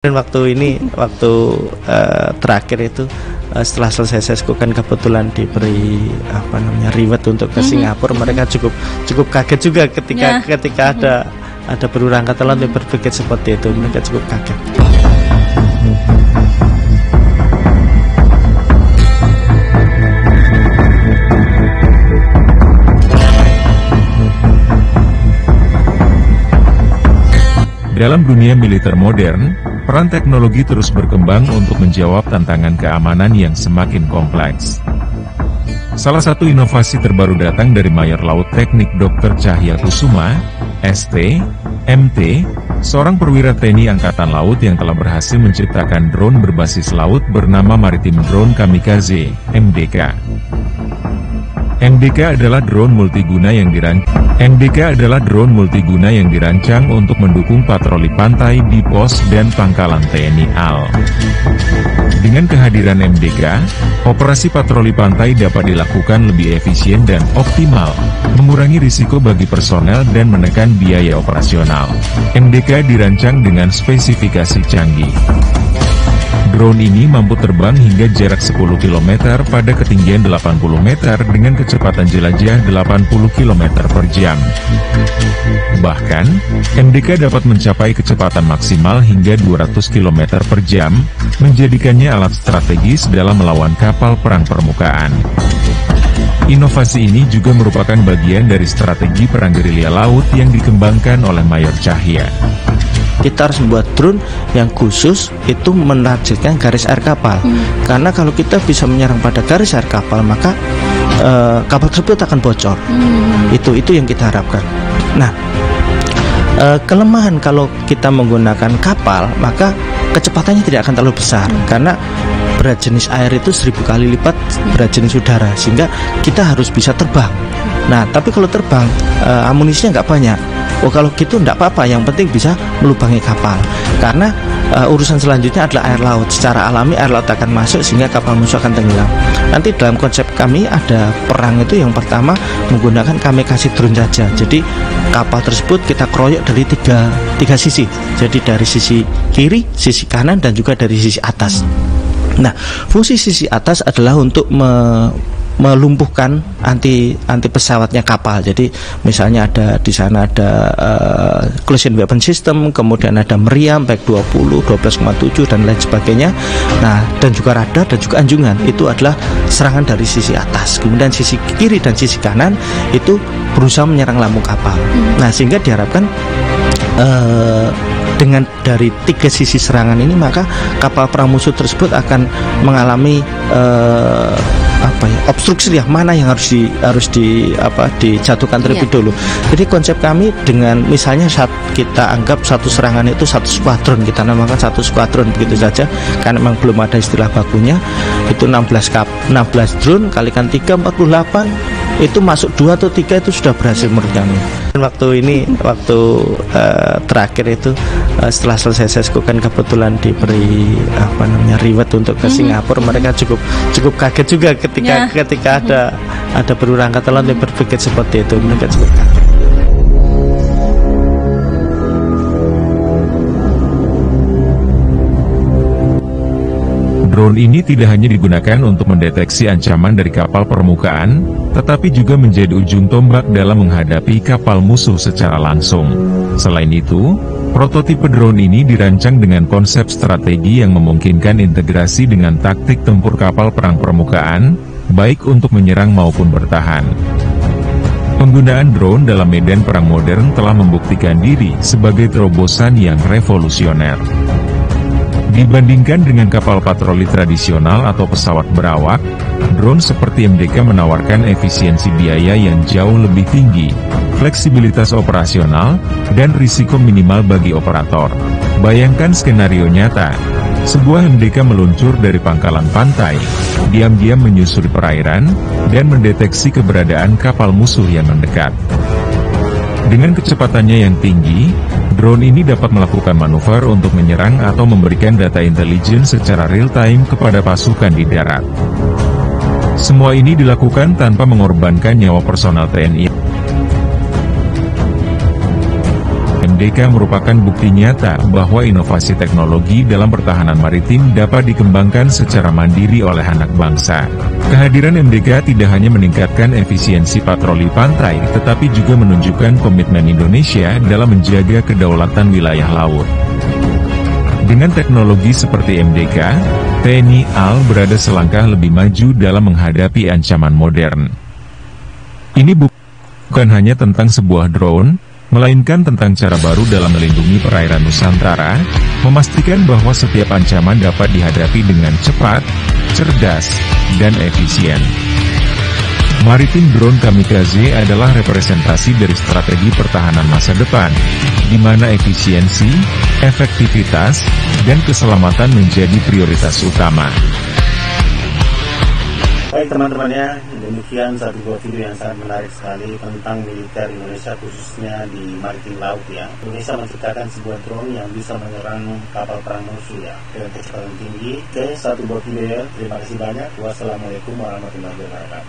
Dan waktu terakhir itu setelah selesai sesku kan kebetulan diberi reward untuk ke Singapura. Mereka cukup kaget juga ketika ada berulang kata lain berpikir seperti itu. Mereka cukup kaget. Dalam dunia militer modern, peran teknologi terus berkembang untuk menjawab tantangan keamanan yang semakin kompleks. Salah satu inovasi terbaru datang dari Mayor Laut Teknik Dr. Cahya Kusuma, ST, MT, seorang perwira TNI Angkatan Laut yang telah berhasil menciptakan drone berbasis laut bernama Maritime Drone Kamikaze, MDK. MDK adalah drone multiguna yang dirancang untuk mendukung patroli pantai di pos dan pangkalan TNI AL. Dengan kehadiran MDK, operasi patroli pantai dapat dilakukan lebih efisien dan optimal, mengurangi risiko bagi personel dan menekan biaya operasional. MDK dirancang dengan spesifikasi canggih. Drone ini mampu terbang hingga jarak 10 km pada ketinggian 80 meter dengan kecepatan jelajah 80 km per jam. Bahkan, MDK dapat mencapai kecepatan maksimal hingga 200 km per jam, menjadikannya alat strategis dalam melawan kapal perang permukaan. Inovasi ini juga merupakan bagian dari strategi perang gerilya laut yang dikembangkan oleh Mayor Cahya. Kita harus membuat drone yang khusus itu menargetkan garis air kapal. Karena kalau kita bisa menyerang pada garis air kapal, maka kapal tersebut akan bocor. Itu yang kita harapkan. Nah, kelemahan kalau kita menggunakan kapal, maka kecepatannya tidak akan terlalu besar. Karena berat jenis air itu 1000 kali lipat berat jenis udara, sehingga kita harus bisa terbang. Nah, tapi kalau terbang, amunisinya nggak banyak. Kalau gitu enggak apa-apa, yang penting bisa melubangi kapal. Karena urusan selanjutnya adalah air laut. Secara alami air laut akan masuk sehingga kapal musuh akan tenggelam. Nanti dalam konsep kami ada perang itu yang pertama menggunakan kamikaze drone saja. Jadi kapal tersebut kita keroyok dari tiga sisi. Jadi dari sisi kiri, sisi kanan, dan juga dari sisi atas. Nah, fungsi sisi atas adalah untuk melumpuhkan anti pesawatnya kapal. Jadi misalnya di sana ada collision weapon system, kemudian ada meriam baik 20, 12,7 dan lain sebagainya. Nah, dan juga radar dan juga anjungan. Itu adalah serangan dari sisi atas. Kemudian sisi kiri dan sisi kanan itu berusaha menyerang lambung kapal. Nah, sehingga diharapkan dengan dari tiga sisi serangan ini, maka kapal perang musuh tersebut akan mengalami obstruksi mana yang harus dijatuhkan terlebih dulu. Jadi konsep kami dengan misalnya saat kita anggap satu serangan itu satu skuadron, kita namakan satu skuadron begitu saja, karena memang belum ada istilah bakunya. Itu 16 drone kalikan 3, 48, itu masuk 2 atau 3 itu sudah berhasil menurut kami. Waktu terakhir itu setelah selesai sesku kan kebetulan diberi reward untuk ke Singapura. Mereka cukup kaget juga ketika ada berulang kata lain berpikir seperti itu. Mereka cukup kaget. Drone ini tidak hanya digunakan untuk mendeteksi ancaman dari kapal permukaan, tetapi juga menjadi ujung tombak dalam menghadapi kapal musuh secara langsung. Selain itu, prototipe drone ini dirancang dengan konsep strategi yang memungkinkan integrasi dengan taktik tempur kapal perang permukaan, baik untuk menyerang maupun bertahan. Penggunaan drone dalam medan perang modern telah membuktikan diri sebagai terobosan yang revolusioner. Dibandingkan dengan kapal patroli tradisional atau pesawat berawak, drone seperti MDK menawarkan efisiensi biaya yang jauh lebih tinggi, fleksibilitas operasional, dan risiko minimal bagi operator. Bayangkan skenario nyata, sebuah MDK meluncur dari pangkalan pantai, diam-diam menyusuri perairan, dan mendeteksi keberadaan kapal musuh yang mendekat. Dengan kecepatannya yang tinggi, drone ini dapat melakukan manuver untuk menyerang atau memberikan data intelijen secara real-time kepada pasukan di darat. Semua ini dilakukan tanpa mengorbankan nyawa personal TNI. MDK merupakan bukti nyata bahwa inovasi teknologi dalam pertahanan maritim dapat dikembangkan secara mandiri oleh anak bangsa. Kehadiran MDK tidak hanya meningkatkan efisiensi patroli pantai, tetapi juga menunjukkan komitmen Indonesia dalam menjaga kedaulatan wilayah laut. Dengan teknologi seperti MDK, TNI AL berada selangkah lebih maju dalam menghadapi ancaman modern. Ini bukan hanya tentang sebuah drone, melainkan tentang cara baru dalam melindungi perairan Nusantara, memastikan bahwa setiap ancaman dapat dihadapi dengan cepat, cerdas, dan efisien. Maritim drone kamikaze adalah representasi dari strategi pertahanan masa depan, di mana efisiensi, efektivitas, dan keselamatan menjadi prioritas utama. Baik teman-teman ya, demikian satu buah video yang sangat menarik sekali tentang militer Indonesia khususnya di maritim laut ya. Indonesia menciptakan sebuah drone yang bisa menyerang kapal perang musuh ya dengan kecepatan tinggi. Oke, satu buah video ya. Terima kasih banyak. Wassalamualaikum warahmatullahi wabarakatuh.